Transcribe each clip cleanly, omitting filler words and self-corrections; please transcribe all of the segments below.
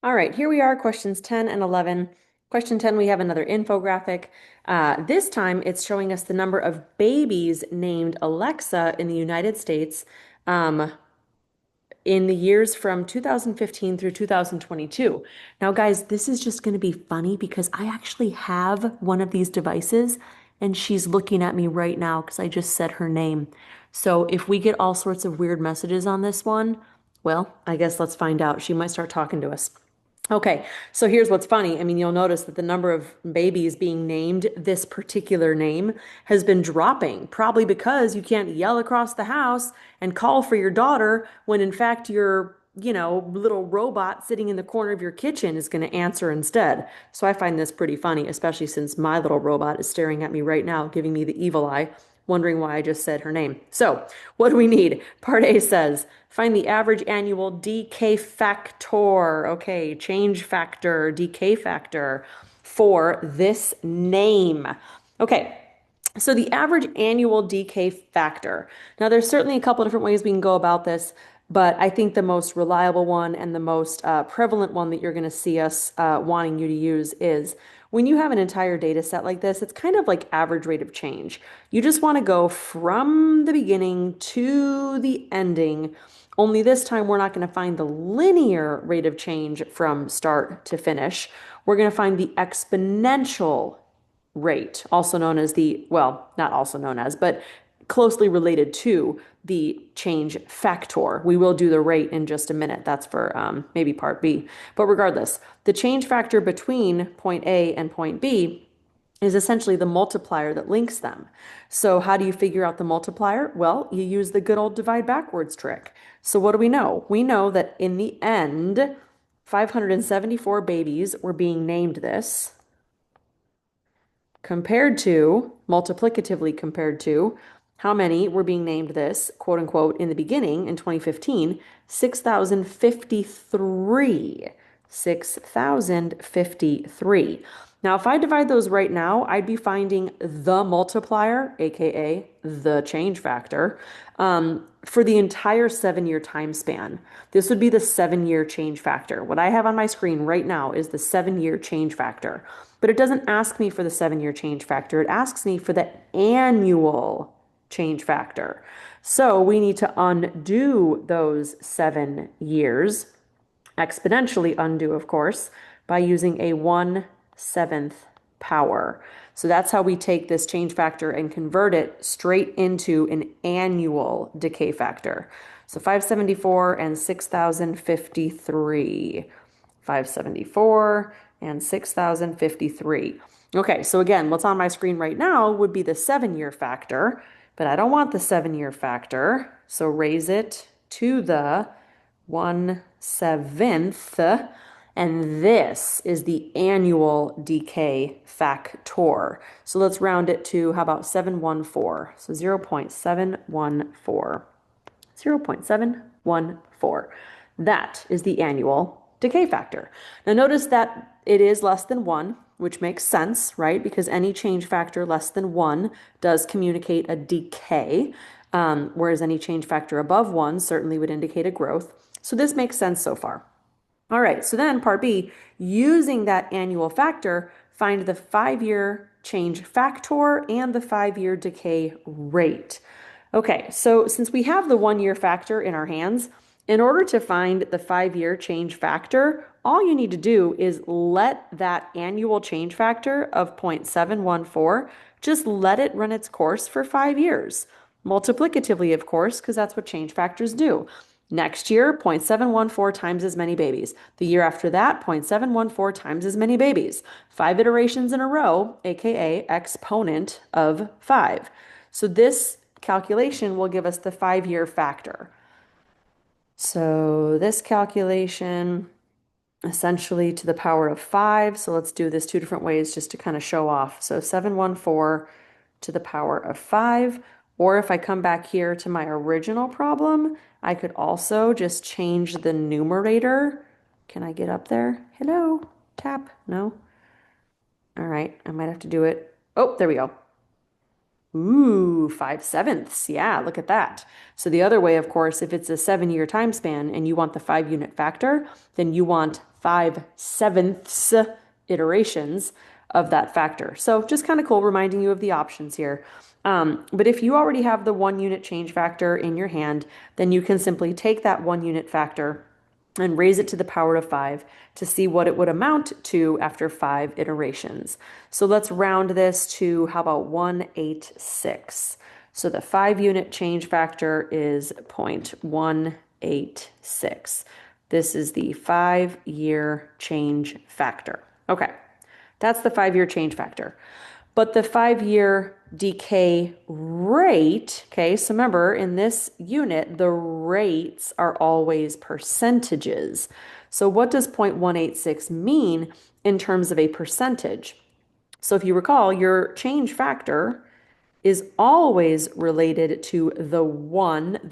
All right, here we are, questions 10 and 11. Question 10, we have another infographic. This time it's showing us the number of babies named Alexa in the United States um, in the years from 2015 through 2022. Now, guys, this is just going to be funny because I actually have one of these devices and she's looking at me right now because I just said her name. So if we get all sorts of weird messages on this one, well, I guess let's find out. She might start talking to us. Okay, so here's what's funny. I mean, you'll notice that the number of babies being named this particular name has been dropping, probably because you can't yell across the house and call for your daughter when in fact your, little robot sitting in the corner of your kitchen is going to answer instead. So I find this pretty funny, especially since my little robot is staring at me right now, giving me the evil eye, wondering why I just said her name. So, what do we need? Part A says, find the average annual decay factor. Okay, change factor, decay factor for this name. Okay, so the average annual decay factor. Now, there's certainly a couple of different ways we can go about this, but I think the most reliable one and the most prevalent one that you're going to see us wanting you to use is when you have an entire data set like this, it's kind of like average rate of change. You just want to go from the beginning to the ending. Only this time, we're not going to find the linear rate of change from start to finish. We're going to find the exponential rate, also known as the, well, not also known as, but closely related to the change factor. We will do the rate in just a minute. That's for maybe part B. But regardless, the change factor between point A and point B is essentially the multiplier that links them. So how do you figure out the multiplier? Well, you use the good old divide backwards trick. So what do we know? We know that in the end, 574 babies were being named this, compared to, multiplicatively compared to, how many were being named this, quote unquote, in the beginning in 2015? 6,053. 6,053. Now, if I divide those right now, I'd be finding the multiplier, aka the change factor, for the entire 7-year time span. This would be the 7-year change factor. What I have on my screen right now is the 7-year change factor. But it doesn't ask me for the 7-year change factor. It asks me for the annual change factor. So we need to undo those 7 years, exponentially undo, of course, by using a 1/7 power. So that's how we take this change factor and convert it straight into an annual decay factor. So 574 and 6,053. 574 and 6,053. Okay, so again, what's on my screen right now would be the 7-year factor, but I don't want the 7-year factor, so raise it to the 1/7, and this is the annual decay factor. So let's round it to, how about 714? So 0.714. 0.714. That is the annual decay factor. Now notice that it is less than 1, which makes sense, right? Because any change factor less than 1 does communicate a decay, whereas any change factor above 1 certainly would indicate a growth. So this makes sense so far. All right, so then part B, using that annual factor, find the 5-year change factor and the 5-year decay rate. Okay, so since we have the 1-year factor in our hands, in order to find the 5-year change factor, all you need to do is let that annual change factor of 0.714, just let it run its course for 5 years. Multiplicatively, of course, because that's what change factors do. Next year, 0.714 times as many babies. The year after that, 0.714 times as many babies. 5 iterations in a row, aka exponent of 5. So this calculation will give us the 5-year factor. So this calculation essentially to the power of 5. So let's do this 2 different ways just to kind of show off. So 714 to the power of 5. Or if I come back here to my original problem, I could also just change the numerator. Can I get up there? Hello? Tap? No? All right, I might have to do it. Oh, there we go. Ooh, 5/7. Yeah, look at that. So the other way, of course, if it's a 7-year time span and you want the 5-unit factor, then you want 5/7 iterations of that factor. So just kind of cool reminding you of the options here. But if you already have the 1 unit change factor in your hand, then you can simply take that 1 unit factor and raise it to the power of 5 to see what it would amount to after 5 iterations. So let's round this to, how about 186? So the 5 unit change factor is 0.186. This is the 5-year change factor. Okay, that's the 5-year change factor. But the 5-year decay rate, okay, so remember in this unit, the rates are always percentages. So what does 0.186 mean in terms of a percentage? So if you recall, your change factor is always related to the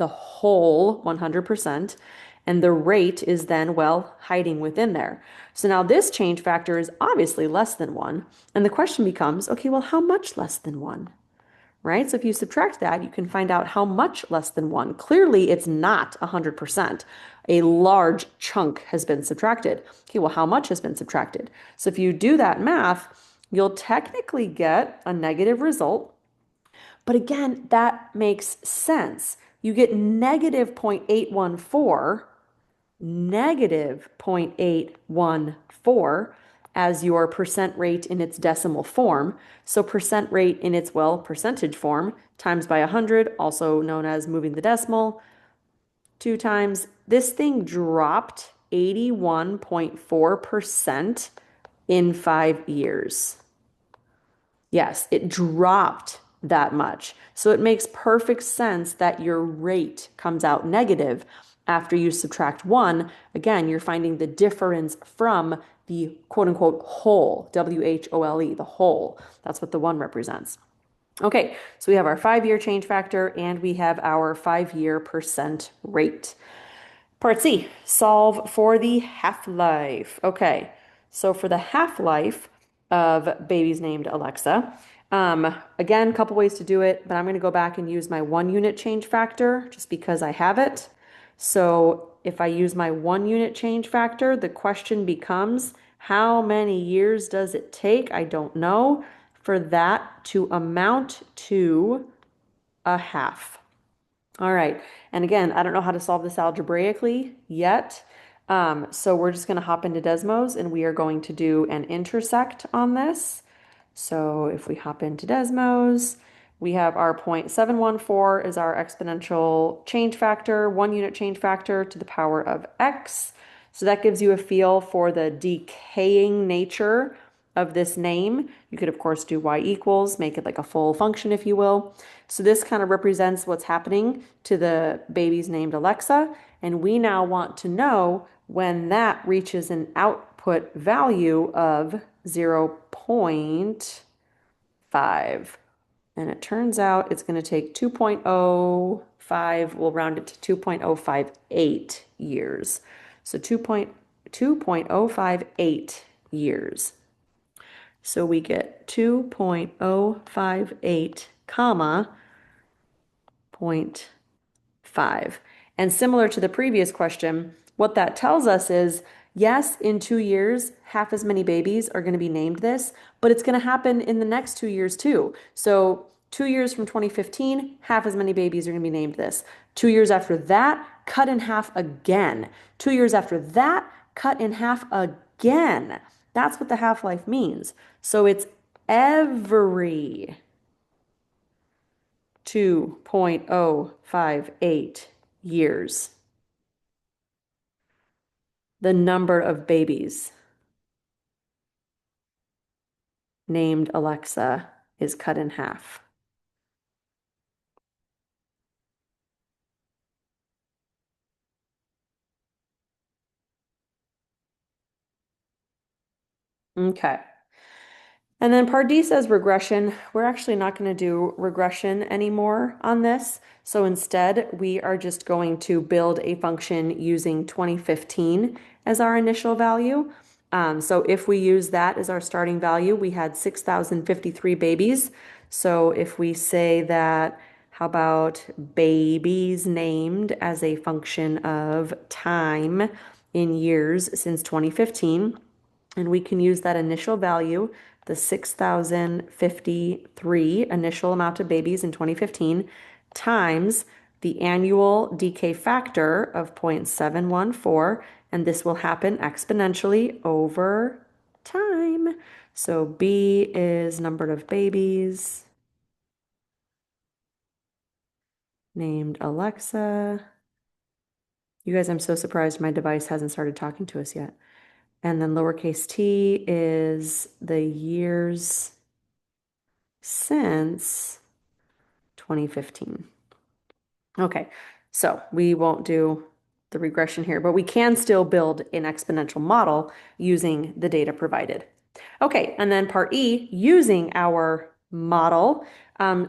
whole 100%, and the rate is then, well, hiding within there. So now this change factor is obviously less than 1, and the question becomes, okay, well, how much less than 1? Right? So if you subtract that, you can find out how much less than 1. Clearly, it's not 100%. A large chunk has been subtracted. Okay, well, how much has been subtracted? So if you do that math, you'll technically get a negative result. But again, that makes sense. You get -0.814, -0.814 as your percent rate in its decimal form. So percent rate in its, well, percentage form times by 100, also known as moving the decimal, 2 times. This thing dropped 81.4% in 5 years. Yes, it dropped that much. So it makes perfect sense that your rate comes out negative after you subtract 1. Again, you're finding the difference from the quote unquote whole, WHOLE, the whole. That's what the 1 represents. Okay, so we have our 5-year change factor and we have our 5-year percent rate. Part C, solve for the half-life. Okay, so for the half-life of babies named Alexa, again, a couple ways to do it, but I'm going to go back and use my 1 unit change factor just because I have it. So if I use my 1 unit change factor, the question becomes, how many years does it take? I don't know, for that to amount to a half. All right, and again, I don't know how to solve this algebraically yet, so we're just going to hop into Desmos and we are going to do an intersect on this. So if we hop into Desmos, we have our 0.714 is our exponential change factor, 1 unit change factor to the power of x. So that gives you a feel for the decaying nature of this name. You could, of course, do y equals, make it like a full function, if you will. So this kind of represents what's happening to the babies named Alexa. And we now want to know when that reaches an output value of 0.5. And it turns out it's going to take 2.05, we'll round it to 2.058 years. So 2.058 years. So we get 2.058 comma 0.5. And similar to the previous question, what that tells us is, yes, in 2 years, half as many babies are going to be named this, but it's going to happen in the next 2 years too. So 2 years from 2015, half as many babies are going to be named this. 2 years after that, cut in half again. 2 years after that, cut in half again. That's what the half-life means. So it's every 2.058 years. The number of babies named Alexa is cut in half. Okay. And then part D says regression. We're actually not going to do regression anymore on this. So instead, we are just going to build a function using 2015 as our initial value. So if we use that as our starting value, we had 6,053 babies. So if we say that, how about babies named as a function of time in years since 2015. And we can use that initial value, the 6,053 initial amount of babies in 2015, times the annual decay factor of 0.714, and this will happen exponentially over time. So B is number of babies named Alexa. You guys, I'm so surprised my device hasn't started talking to us yet. And then lowercase t is the years since 2015. Okay, so we won't do the regression here, but we can still build an exponential model using the data provided. Okay, and then part E, using our model,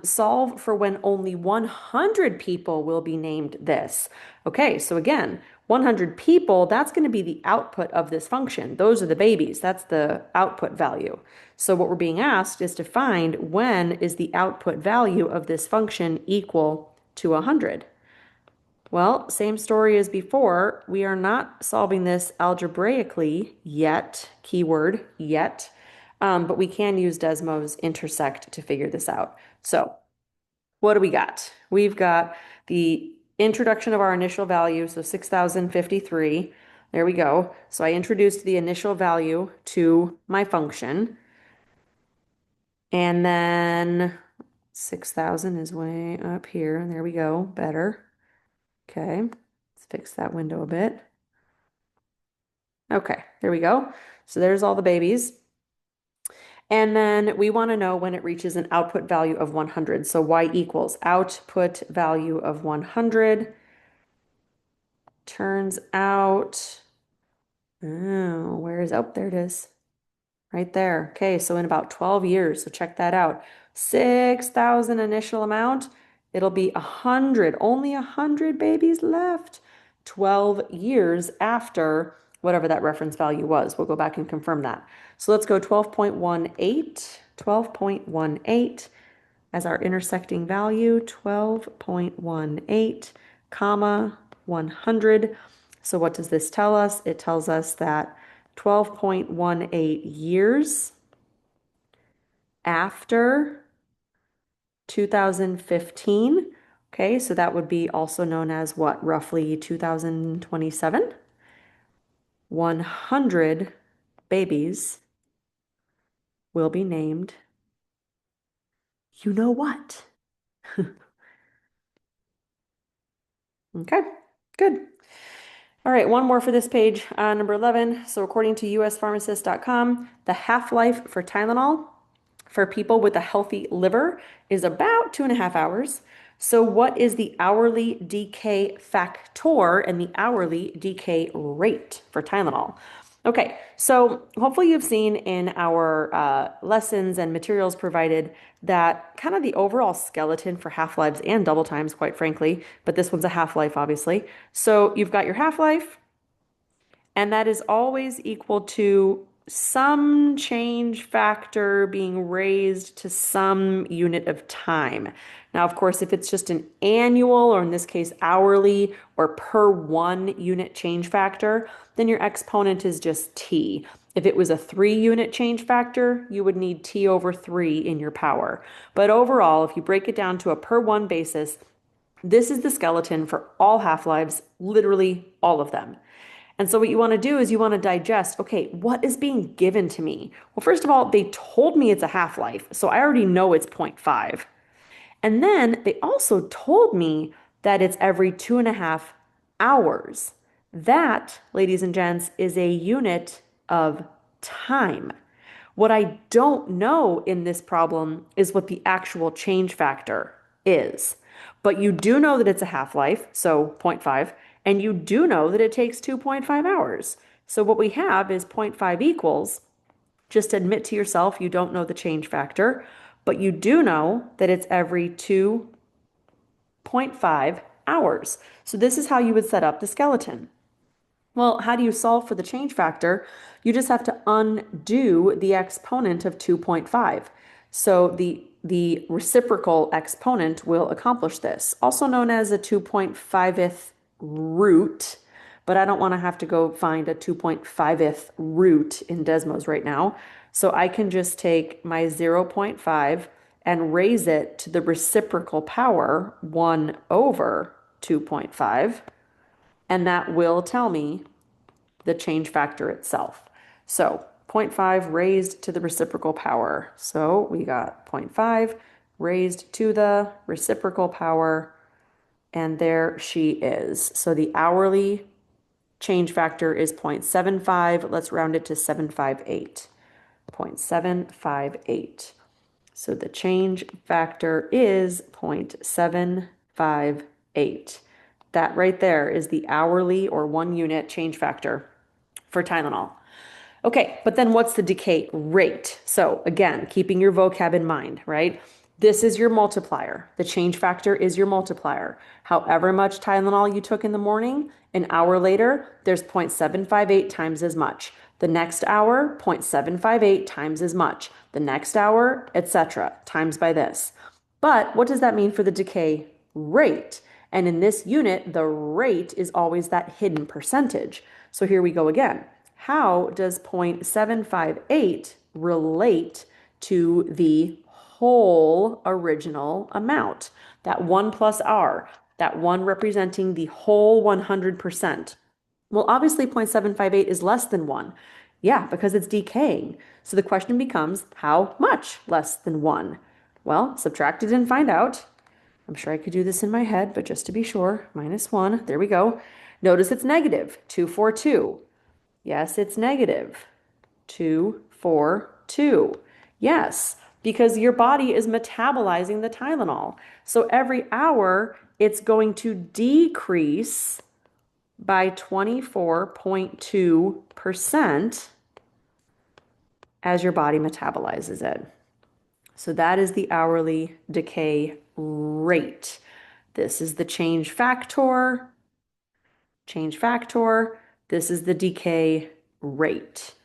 solve for when only 100 people will be named this. Okay, so again, 100 people, that's going to be the output of this function. Those are the babies. That's the output value. So what we're being asked is to find when is the output value of this function equal to 100. Well, same story as before. We are not solving this algebraically yet, keyword yet, but we can use Desmos intersect to figure this out. So what do we got? We've got the introduction of our initial value, so 6,053. There we go. So I introduced the initial value to my function. And then 6,000 is way up here. There we go. Better. Okay. Let's fix that window a bit. Okay, there we go. So there's all the babies. And then we want to know when it reaches an output value of 100. So y equals output value of 100. Turns out, oh, where is, oh, there it is. Right there. Okay, so in about 12 years, so check that out. 6,000 initial amount, it'll be 100, only 100 babies left. 12 years after whatever that reference value was. We'll go back and confirm that. So let's go 12.18 as our intersecting value, 12.18, comma, 100. So what does this tell us? It tells us that 12.18 years after 2015. Okay, so that would be also known as what? Roughly 2027. 100 babies will be named, you know what? Okay, good. All right, one more for this page, number 11. So according to uspharmacist.com, the half-life for Tylenol for people with a healthy liver is about 2.5 hours. So what is the hourly decay factor and the hourly decay rate for Tylenol? Okay, so hopefully you've seen in our lessons and materials provided that kind of the overall skeleton for half-lives and double times, quite frankly, but this one's a half-life, obviously. So you've got your half-life, and that is always equal to some change factor being raised to some unit of time. Now, of course, if it's just an annual, or in this case, hourly, or per 1 unit change factor, then your exponent is just t. If it was a 3 unit change factor, you would need t over 3 in your power. But overall, if you break it down to a per 1 basis, this is the skeleton for all half-lives, literally all of them. And so what you want to do is you want to digest, okay, what is being given to me? Well, first of all, they told me it's a half-life, so I already know it's 0.5. And then they also told me that it's every 2.5 hours. That, ladies and gents, is a unit of time. What I don't know in this problem is what the actual change factor is. But you do know that it's a half-life, so 0.5, and you do know that it takes 2.5 hours. So what we have is 0.5 equals, just admit to yourself you don't know the change factor, but you do know that it's every 2.5 hours. So this is how you would set up the skeleton. Well, how do you solve for the change factor? You just have to undo the exponent of 2.5. So the reciprocal exponent will accomplish this, also known as a 2.5th root, but I don't want to have to go find a 2.5th root in Desmos right now. So I can just take my 0.5 and raise it to the reciprocal power 1 over 2.5, and that will tell me the change factor itself. So 0.5 raised to the reciprocal power. So we got 0.5 raised to the reciprocal power, and there she is. So the hourly change factor is 0.75. Let's round it to 758. 0.758. So the change factor is 0.758. That right there is the hourly or 1 unit change factor for Tylenol. Okay, but then what's the decay rate? So again, keeping your vocab in mind, right? This is your multiplier. The change factor is your multiplier. However much Tylenol you took in the morning, an hour later, there's 0.758 times as much. The next hour, 0.758 times as much. The next hour, etc., times by this. But what does that mean for the decay rate? And in this unit, the rate is always that hidden percentage. So here we go again. How does 0.758 relate to the whole original amount? That 1 plus R, that 1 representing the whole 100%. Well, obviously 0.758 is less than 1. Yeah, because it's decaying. So the question becomes, how much less than 1? Well, subtract it and find out. I'm sure I could do this in my head, but just to be sure, -1, there we go. Notice it's negative, 242. Yes, it's negative, 242. Yes, because your body is metabolizing the Tylenol. So every hour, it's going to decrease by 24.2% as your body metabolizes it. So that is the hourly decay rate. This is the change factor. Change factor. This is the decay rate.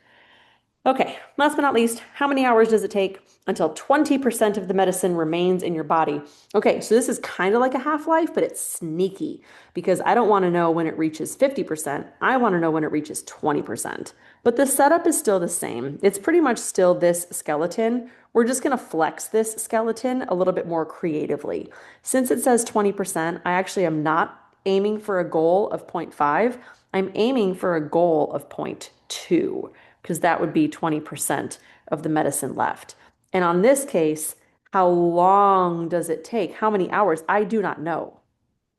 Okay, last but not least, how many hours does it take until 20% of the medicine remains in your body? Okay, so this is kind of like a half-life, but it's sneaky because I don't want to know when it reaches 50%. I want to know when it reaches 20%. But the setup is still the same. It's pretty much still this skeleton. We're just going to flex this skeleton a little bit more creatively. Since it says 20%, I actually am not aiming for a goal of 0.5. I'm aiming for a goal of 0.2 because that would be 20% of the medicine left. And on this case, how long does it take? How many hours? I do not know.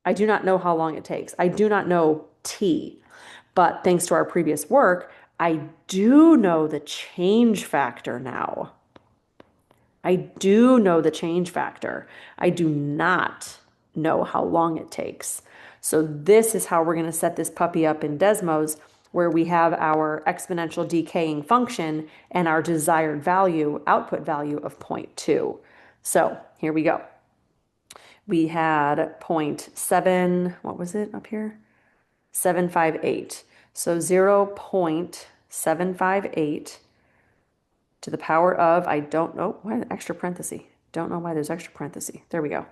I do not know how long it takes. I do not know T. But thanks to our previous work, I do know the change factor now. I do know the change factor. I do not know how long it takes. So this is how we're going to set this puppy up in Desmos, where we have our exponential decaying function and our desired value, output value of 0.2. So here we go. We had 0.7, what was it up here? 758. So 0.758 to the power of, I don't know, why extra parenthesis? Don't know why there's extra parenthesis. There we go.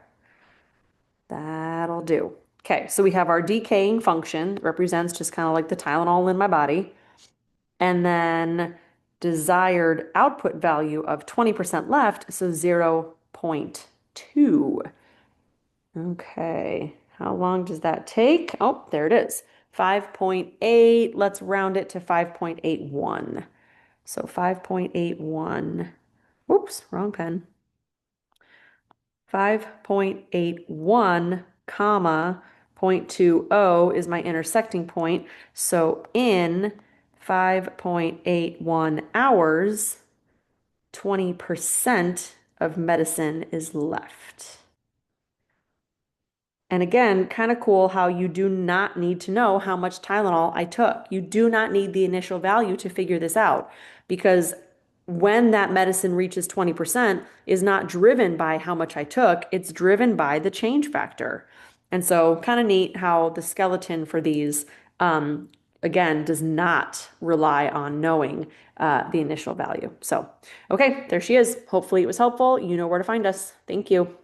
That'll do. Okay, so we have our decaying function, represents just kind of like the Tylenol in my body. And then desired output value of 20% left, so 0.2. Okay, how long does that take? Oh, there it is. 5.8. Let's round it to 5.81. So 5.81. Oops, wrong pen. 5.81 comma 0.20 is my intersecting point. So in 5.81 hours, 20% of medicine is left. And again, kind of cool how you do not need to know how much Tylenol I took. You do not need the initial value to figure this out because when that medicine reaches 20% is not driven by how much I took, it's driven by the change factor. And so kind of neat how the skeleton for these, again, does not rely on knowing the initial value. So, okay, there she is. Hopefully it was helpful. You know where to find us. Thank you.